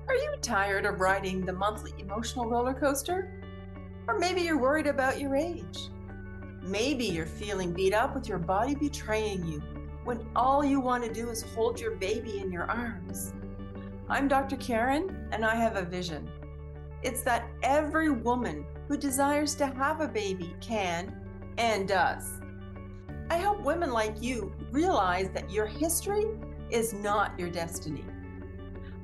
Are you tired of riding the monthly emotional roller coaster? Or maybe you're worried about your age. Maybe you're feeling beat up with your body betraying you when all you want to do is hold your baby in your arms. I'm Dr. Karen, and I have a vision. It's that every woman who desires to have a baby can and does. I help women like you realize that your history is not your destiny.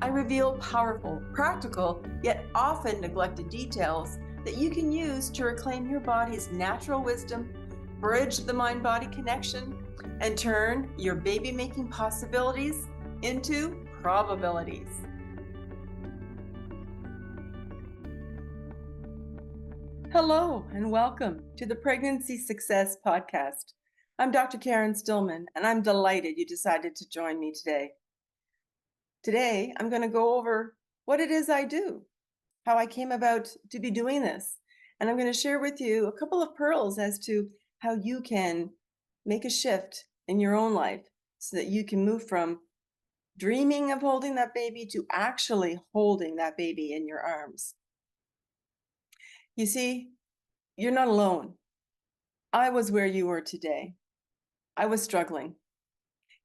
I reveal powerful, practical, yet often neglected details that you can use to reclaim your body's natural wisdom, bridge the mind-body connection, and turn your baby-making possibilities into probabilities. Hello, and welcome to the Pregnancy Success Podcast. I'm Dr. Karen Stillman, and I'm delighted you decided to join me today. Today, I'm going to go over what it is I do, how I came about to be doing this, and I'm going to share with you a couple of pearls as to how you can make a shift in your own life so that you can move from dreaming of holding that baby to actually holding that baby in your arms. You see, you're not alone. I was where you were today. I was struggling.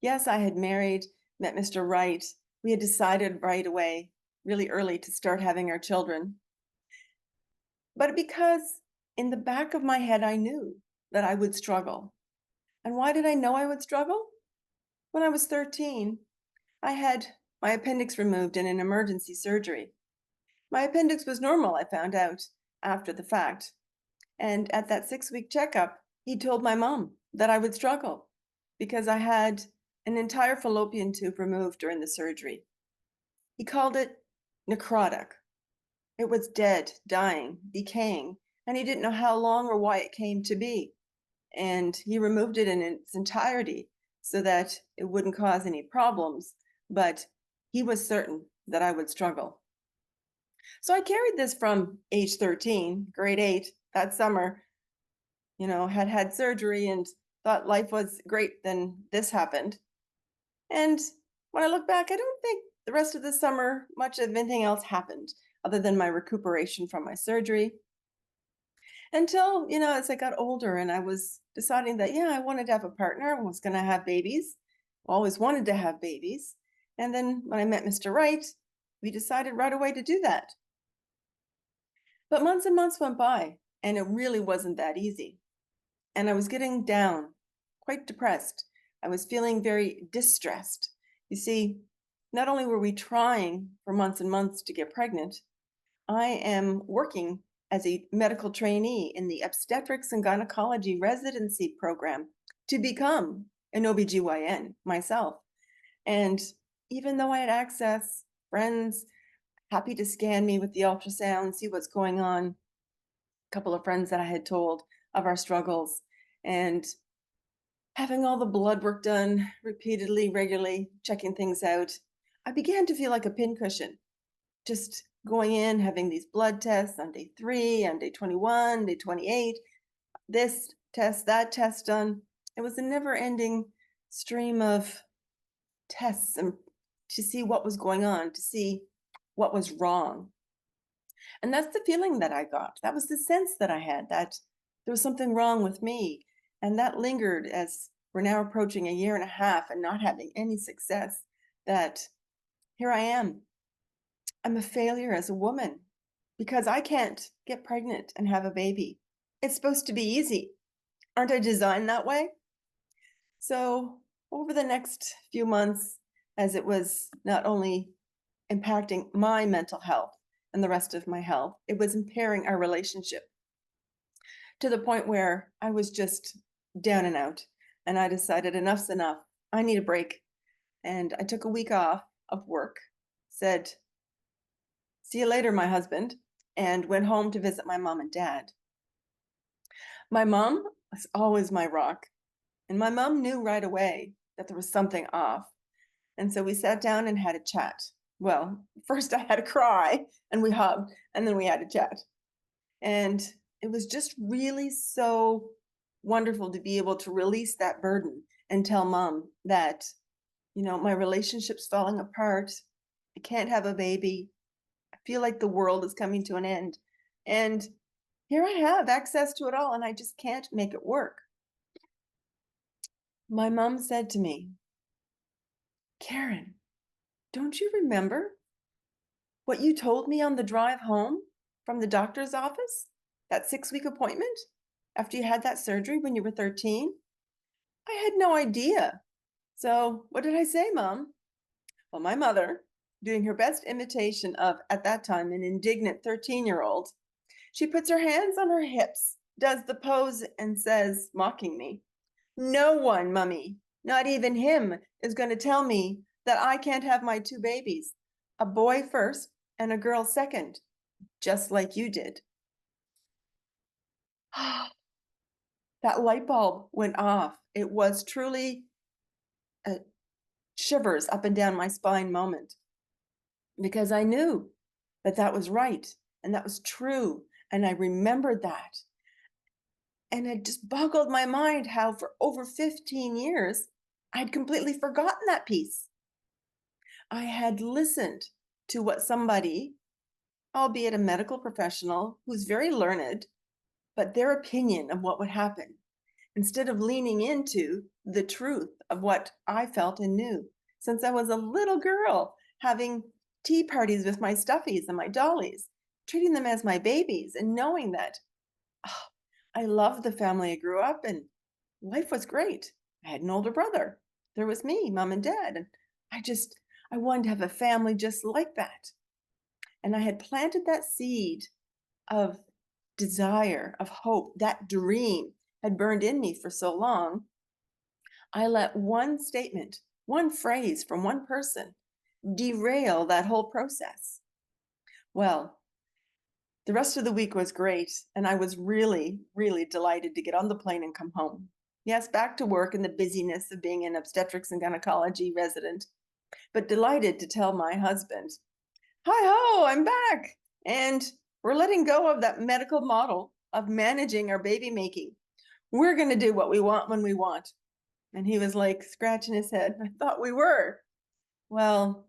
Yes, I had married, met Mr. Right. We had decided right away, really early, to start having our children. But because in the back of my head, I knew that I would struggle. And why did I know I would struggle? When I was 13, I had my appendix removed in an emergency surgery. My appendix was normal, I found out after the fact. And at that 6-week checkup, he told my mom that I would struggle because I had an entire fallopian tube removed during the surgery. He called it necrotic. It was dead, dying, decaying, and he didn't know how long or why it came to be. And he removed it in its entirety so that it wouldn't cause any problems, but he was certain that I would struggle. So I carried this from age 13, grade 8, that summer, had surgery and thought life was great. Then this happened. And when I look back, I don't think the rest of the summer much of anything else happened other than my recuperation from my surgery. Until, as I got older and I was deciding that, I wanted to have a partner, I was going to have babies, always wanted to have babies. And then when I met Mr. Right, we decided right away to do that. But months and months went by, and it really wasn't that easy. And I was getting down, quite depressed. I was feeling very distressed. You see, not only were we trying for months and months to get pregnant, I am working as a medical trainee in the obstetrics and gynecology residency program to become an OB-GYN myself. And even though I had access, friends happy to scan me with the ultrasound, see what's going on, a couple of friends that I had told of our struggles, and having all the blood work done repeatedly, regularly, checking things out, I began to feel like a pincushion. Just going in, having these blood tests on day 3, on day 21, day 28, this test, that test done. It was a never-ending stream of tests and to see what was going on, to see what was wrong. And that's the feeling that I got. That was the sense that I had, that there was something wrong with me. And that lingered as we're now approaching a year and a half and not having any success, that here I am. I'm a failure as a woman because I can't get pregnant and have a baby. It's supposed to be easy. Aren't I designed that way? So over the next few months, as it was not only impacting my mental health and the rest of my health, it was impairing our relationship to the point where I was just down and out. And I decided enough's enough. I need a break. And I took a week off of work, said, "See you later, my husband," and went home to visit my mom and dad. My mom was always my rock. And my mom knew right away that there was something off. And so we sat down and had a chat. Well, first I had a cry and we hugged, and then we had a chat. And it was just really so wonderful to be able to release that burden and tell mom that, my relationship's falling apart. I can't have a baby. feel like the world is coming to an end. And here I have access to it all, and I just can't make it work. My mom said to me, Karen, don't you remember what you told me on the drive home from the doctor's office? That 6-week appointment after you had that surgery when you were 13? I had no idea. So what did I say, Mom? Well, my mother, doing her best imitation of, at that time, an indignant 13-year-old, she puts her hands on her hips, does the pose, and says, mocking me, no one, Mummy, not even him, is going to tell me that I can't have my 2 babies, a boy first and a girl second, just like you did. That light bulb went off. It was truly a shivers up and down my spine moment, because I knew that that was right and that was true. And I remembered that. And it just boggled my mind how for over 15 years, I'd completely forgotten that piece. I had listened to what somebody, albeit a medical professional who's very learned, but their opinion of what would happen, instead of leaning into the truth of what I felt and knew since I was a little girl, having tea parties with my stuffies and my dollies, treating them as my babies, and knowing that I loved the family I grew up in. Life was great. I had an older brother. There was me, Mom and Dad, and I wanted to have a family just like that. And I had planted that seed of desire, of hope, that dream had burned in me for so long. I let one statement, one phrase from one person derail that whole process. Well, the rest of the week was great, and I was really, really delighted to get on the plane and come home. Yes, back to work in the busyness of being an obstetrics and gynecology resident, but delighted to tell my husband, hi ho, I'm back. And we're letting go of that medical model of managing our baby making. We're going to do what we want when we want. And he was like scratching his head. I thought we were. Well,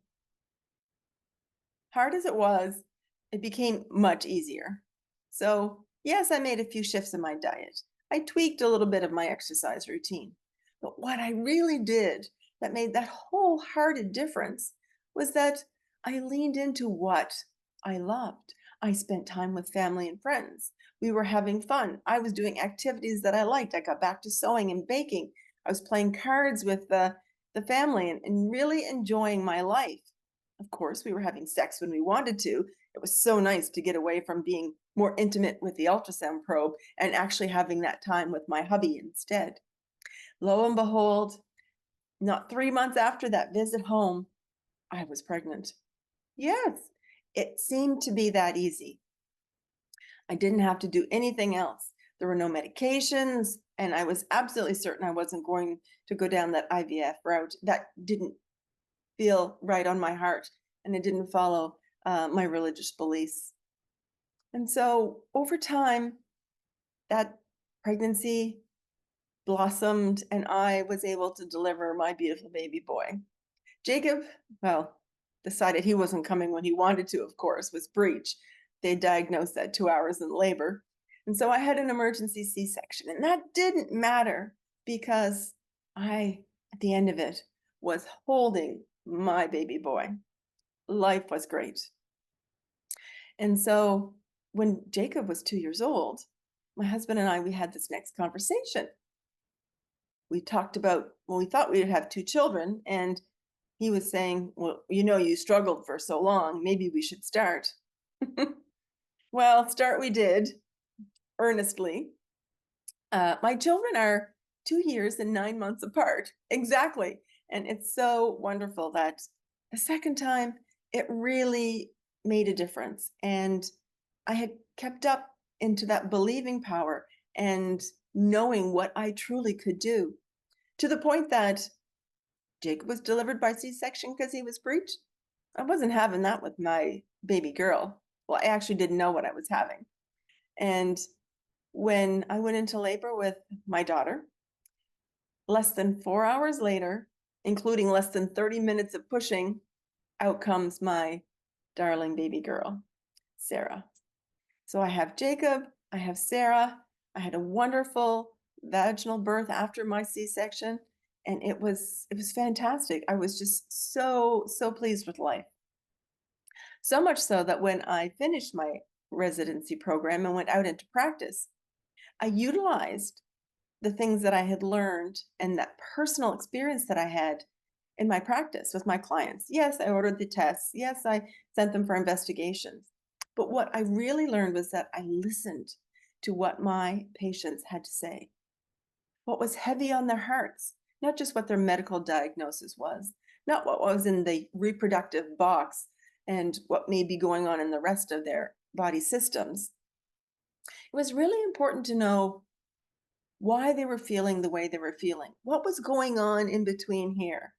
hard as it was, it became much easier. So yes, I made a few shifts in my diet. I tweaked a little bit of my exercise routine. But what I really did that made that wholehearted difference was that I leaned into what I loved. I spent time with family and friends. We were having fun. I was doing activities that I liked. I got back to sewing and baking. I was playing cards with the family and really enjoying my life. Of course, we were having sex when we wanted to. It was so nice to get away from being more intimate with the ultrasound probe and actually having that time with my hubby instead. Lo and behold, not 3 months after that visit home, I was pregnant. Yes, it seemed to be that easy. I didn't have to do anything else. There were no medications, and I was absolutely certain I wasn't going to go down that IVF route. That didn't feel right on my heart, and it didn't follow my religious beliefs. And so over time, that pregnancy blossomed, and I was able to deliver my beautiful baby boy. Jacob, well, decided he wasn't coming when he wanted to, of course, was breech. They diagnosed that 2 hours in labor. And so I had an emergency C-section, and that didn't matter because I, at the end of it, was holding my baby boy. Life was great. And so when Jacob was 2 years old, my husband and I, we had this next conversation. We talked about when we thought we'd have 2 children, and he was saying, well, you struggled for so long, maybe we should start. Well, start we did, earnestly. My children are 2 years and 9 months apart, exactly. And it's so wonderful that the second time, it really made a difference. And I had kept up into that believing power and knowing what I truly could do, to the point that Jacob was delivered by C-section because he was breech. I wasn't having that with my baby girl. Well, I actually didn't know what I was having. And when I went into labor with my daughter, less than 4 hours later, including less than 30 minutes of pushing, out comes my darling baby girl. Sarah. So I have Jacob, I have Sarah. I had a wonderful vaginal birth after my C-section, and it was fantastic. I was just so pleased with life. So much so that when I finished my residency program and went out into practice, I utilized the things that I had learned and that personal experience that I had in my practice with my clients. Yes, I ordered the tests. Yes, I sent them for investigations. But what I really learned was that I listened to what my patients had to say, what was heavy on their hearts, not just what their medical diagnosis was, not what was in the reproductive box and what may be going on in the rest of their body systems. It was really important to know why they were feeling the way they were feeling, what was going on in between here,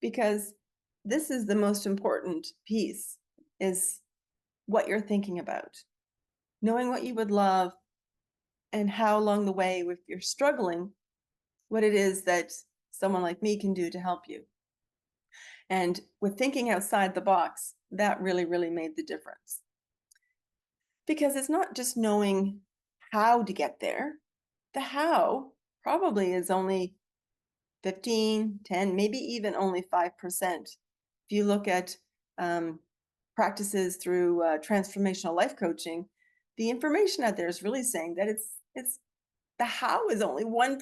because this is the most important piece, is what you're thinking about, knowing what you would love and how along the way, if you're struggling, what it is that someone like me can do to help you. And with thinking outside the box, that really made the difference. Because it's not just knowing how to get there. The how probably is only 15, 10, maybe even only 5%. If you look at practices through transformational life coaching, the information out there is really saying that it's the how is only 1%.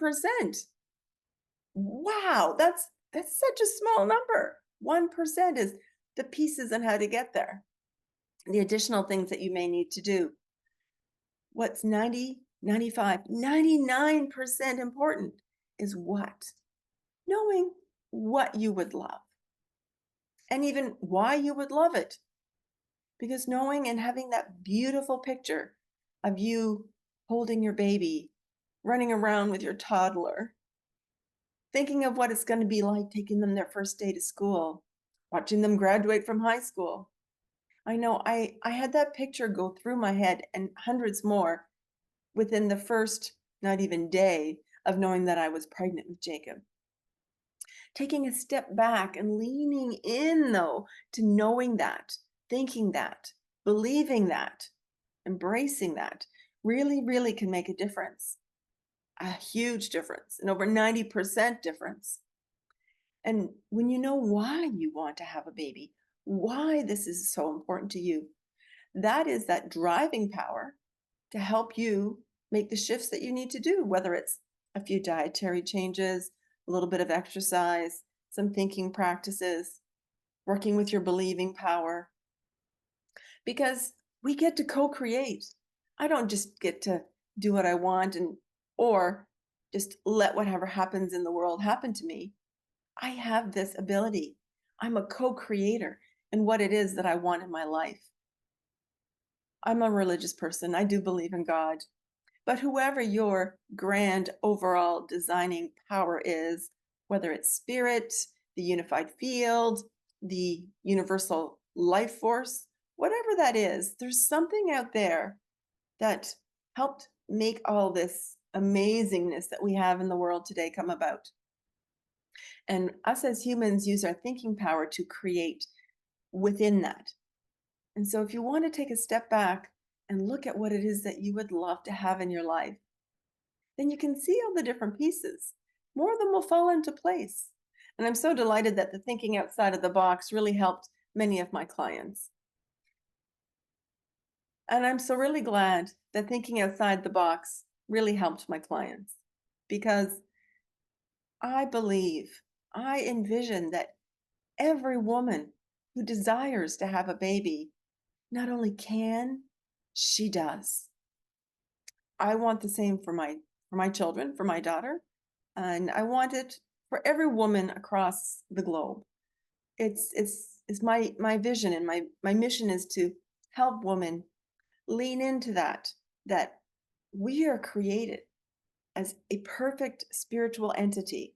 Wow, that's such a small number. 1% is the pieces on how to get there, the additional things that you may need to do. What's 90, 95, 99% important is what? Knowing what you would love and even why you would love it. Because knowing and having that beautiful picture of you holding your baby, running around with your toddler, thinking of what it's going to be like taking them their first day to school, watching them graduate from high school. I know I had that picture go through my head and hundreds more within the first, not even day, of knowing that I was pregnant with Jacob. Taking a step back and leaning in, though, to knowing that, thinking that, believing that, embracing that, really can make a difference. A huge difference, an over 90% difference. And when you know why you want to have a baby, why this is so important to you, that is that driving power to help you make the shifts that you need to do, whether it's a few dietary changes, a little bit of exercise, some thinking practices, working with your believing power. Because we get to co-create. I don't just get to do what I want or just let whatever happens in the world happen to me. I have this ability. I'm a co-creator in what it is that I want in my life. I'm a religious person. I do believe in God. But whoever your grand overall designing power is, whether it's spirit, the unified field, the universal life force, whatever that is, there's something out there that helped make all this amazingness that we have in the world today come about. And us as humans use our thinking power to create within that. And so if you want to take a step back and look at what it is that you would love to have in your life, then you can see all the different pieces. More of them will fall into place. And I'm so delighted that the thinking outside of the box really helped many of my clients. And I'm so really glad that thinking outside the box really helped my clients, because I believe, I envision that every woman who desires to have a baby not only can, she does. I want the same for my children, for my daughter, and I want it for every woman across the globe. It's my vision, and my mission is to help women lean into that we are created as a perfect spiritual entity.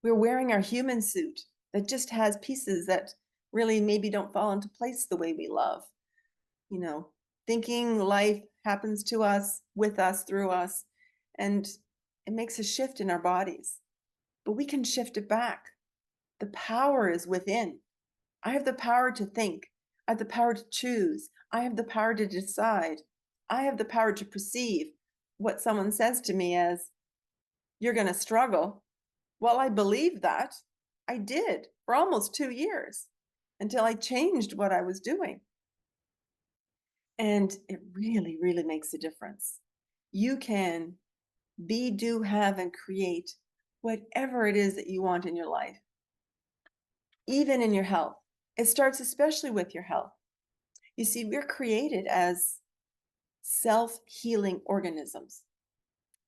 We're wearing our human suit that just has pieces that really maybe don't fall into place the way we love. You know, thinking life happens to us, with us, through us, and it makes a shift in our bodies. But we can shift it back. The power is within. I have the power to think. I have the power to choose. I have the power to decide. I have the power to perceive what someone says to me as, you're going to struggle. Well, I believed that. I did for almost 2 years until I changed what I was doing. And it really, really makes a difference. You can be, do, have, and create whatever it is that you want in your life, even in your health. It starts especially with your health. You see, we're created as self-healing organisms.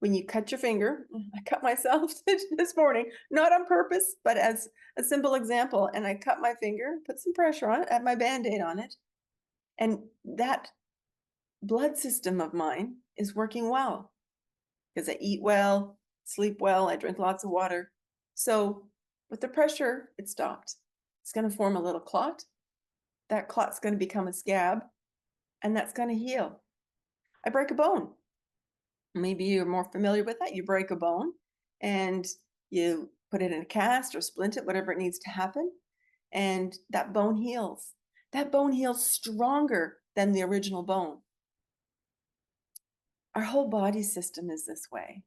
When you cut your finger, I cut myself this morning, not on purpose, but as a simple example, and I cut my finger, put some pressure on it, had my Band-Aid on it, and that blood system of mine is working well because I eat well, sleep well, I drink lots of water. So with the pressure, it stopped. It's going to form a little clot. That clot's going to become a scab, and that's going to heal. I break a bone. Maybe you're more familiar with that. You break a bone and you put it in a cast or splint it, whatever it needs to happen, and that bone heals. That bone heals stronger than the original bone. Our whole body system is this way.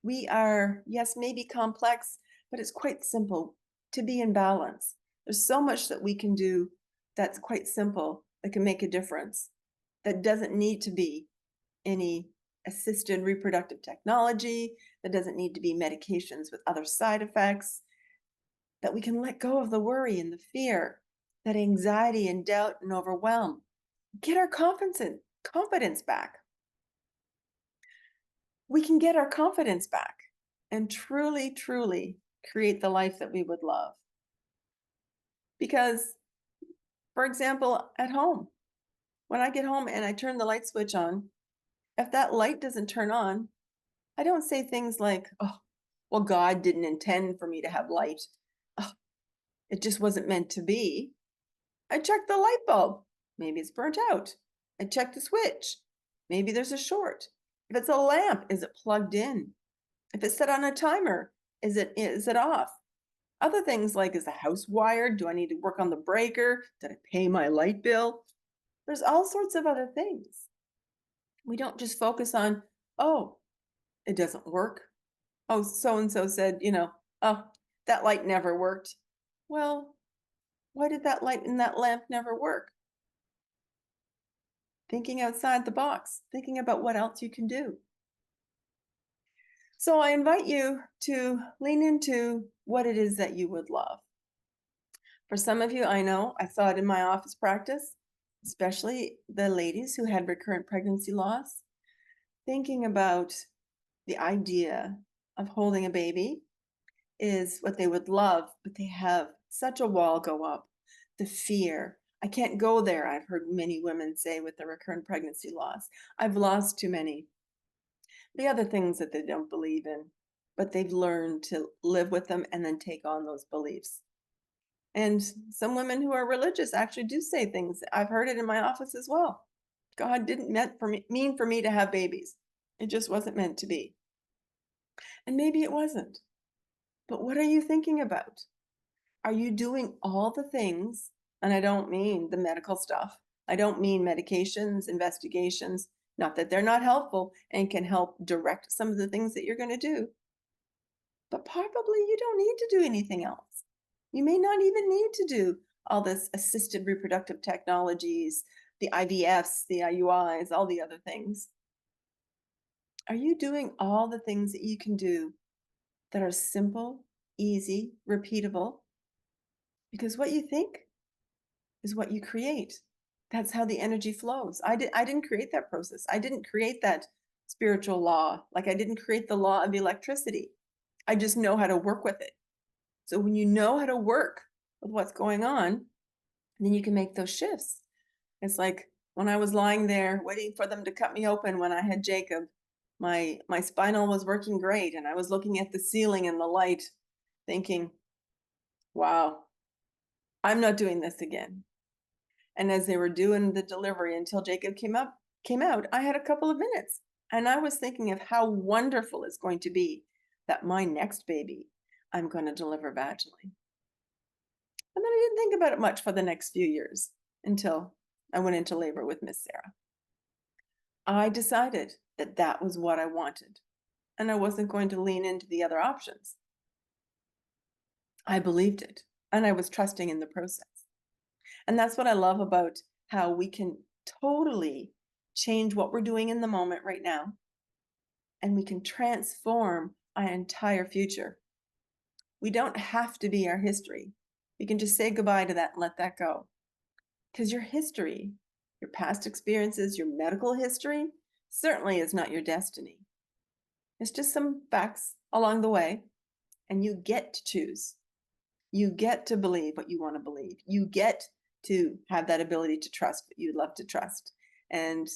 We are, yes, maybe complex, but it's quite simple to be in balance. There's so much that we can do that's quite simple that can make a difference, that doesn't need to be any assisted reproductive technology, that doesn't need to be medications with other side effects, that we can let go of the worry and the fear, that anxiety and doubt and overwhelm. Get our confidence back. We can get our confidence back and truly, truly create the life that we would love. Because, for example, at home, when I get home and I turn the light switch on, if that light doesn't turn on, I don't say things like, oh, well, God didn't intend for me to have light. Oh, it just wasn't meant to be. I check the light bulb. Maybe it's burnt out. I check the switch. Maybe there's a short. If it's a lamp, is it plugged in? If it's set on a timer, is it off? Other things like, is the house wired? Do I need to work on the breaker? Did I pay my light bill? There's all sorts of other things. We don't just focus on, oh, it doesn't work. Oh, so-and-so said, oh, that light never worked. Well, why did that light in that lamp never work? Thinking outside the box, thinking about what else you can do. So I invite you to lean into what it is that you would love. For some of you, I know, I saw it in my office practice, especially the ladies who had recurrent pregnancy loss, thinking about the idea of holding a baby is what they would love, but they have such a wall go up. The fear. I can't go there, I've heard many women say with the recurrent pregnancy loss. I've lost too many. The other things that they don't believe in, but they've learned to live with them and then take on those beliefs. And some women who are religious actually do say things. I've heard it in my office as well. God didn't mean for me to have babies. It just wasn't meant to be. And maybe it wasn't. But what are you thinking about? Are you doing all the things? And I don't mean the medical stuff. I don't mean medications, investigations, not that they're not helpful and can help direct some of the things that you're going to do. But probably you don't need to do anything else. You may not even need to do all this assisted reproductive technologies, the IVFs, the IUIs, all the other things. Are you doing all the things that you can do that are simple, easy, repeatable? Because what you think is what you create. That's how the energy flows. I didn't create that process. I didn't create that spiritual law. Like I didn't create the law of electricity. I just know how to work with it. So when you know how to work with what's going on, then you can make those shifts. It's like when I was lying there waiting for them to cut me open when I had Jacob, my spinal was working great. And I was looking at the ceiling and the light thinking, wow, I'm not doing this again. And as they were doing the delivery until Jacob came out, I had a couple of minutes. And I was thinking of how wonderful it's going to be that my next baby, I'm going to deliver vaginally. And then I didn't think about it much for the next few years. until I went into labor with Miss Sarah. I decided that that was what I wanted, and I wasn't going to lean into the other options. I believed it, and I was trusting in the process. And that's what I love about how we can totally change what we're doing in the moment right now, and we can transform our entire future. We don't have to be our history. We can just say goodbye to that and let that go. Because your history, your past experiences, your medical history, certainly is not your destiny. It's just some facts along the way, and you get to choose. You get to believe what you want to believe. You get to have that ability to trust what you'd love to trust. And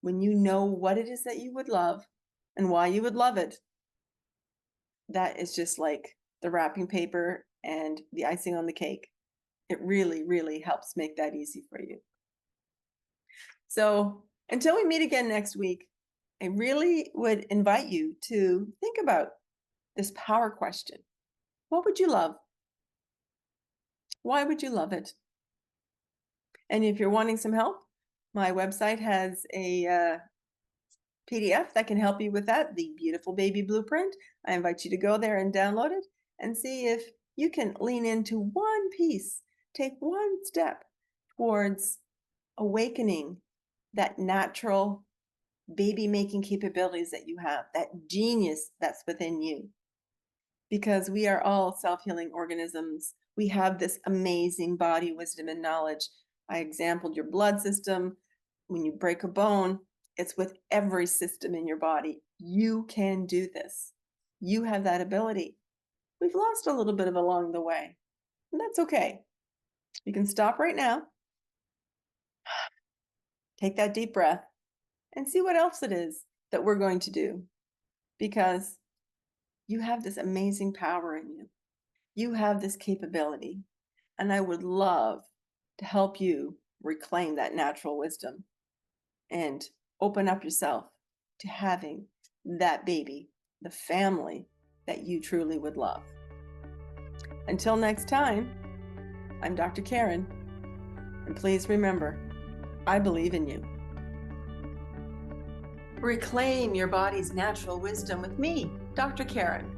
when you know what it is that you would love and why you would love it, that is just like the wrapping paper and the icing on the cake. It really, really helps make that easy for you. So until we meet again next week, I really would invite you to think about this power question. What would you love? Why would you love it? And if you're wanting some help, my website has a PDF that can help you with that, the Beautiful Baby Blueprint. I invite you to go there and download it and see if you can lean into one piece, take one step towards awakening that natural baby-making capabilities that you have, that genius that's within you. Because we are all self-healing organisms. We have this amazing body wisdom and knowledge. I exampled your blood system. When you break a bone, it's with every system in your body. You can do this. You have that ability. We've lost a little bit of along the way, and that's okay. You can stop right now, take that deep breath, and see what else it is that we're going to do. Because you have this amazing power in you. You have this capability, and I would love to help you reclaim that natural wisdom and open up yourself to having that baby, the family that you truly would love. Until next time, I'm Dr. Karen, and please remember, I believe in you. Reclaim your body's natural wisdom with me, Dr. Karen.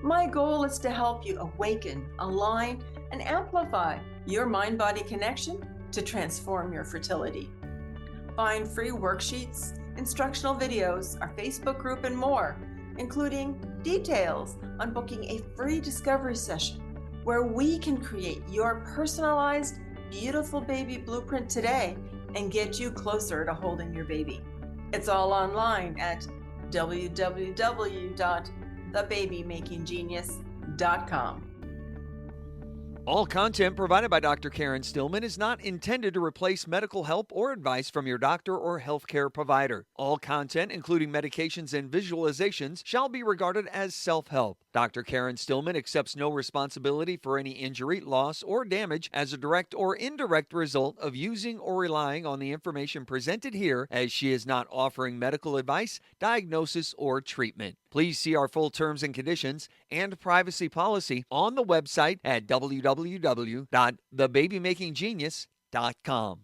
My goal is to help you awaken, align, and amplify your mind-body connection to transform your fertility. Find free worksheets, instructional videos, our Facebook group, and more, including details on booking a free discovery session where we can create your personalized, beautiful baby blueprint today and get you closer to holding your baby. It's all online at www.thebabymakinggenius.com. All content provided by Dr. Karen Stillman is not intended to replace medical help or advice from your doctor or healthcare provider. All content, including medications and visualizations, shall be regarded as self-help. Dr. Karen Stillman accepts no responsibility for any injury, loss, or damage as a direct or indirect result of using or relying on the information presented here, as she is not offering medical advice, diagnosis, or treatment. Please see our full terms and conditions and privacy policy on the website at www.thebabymakinggenius.com.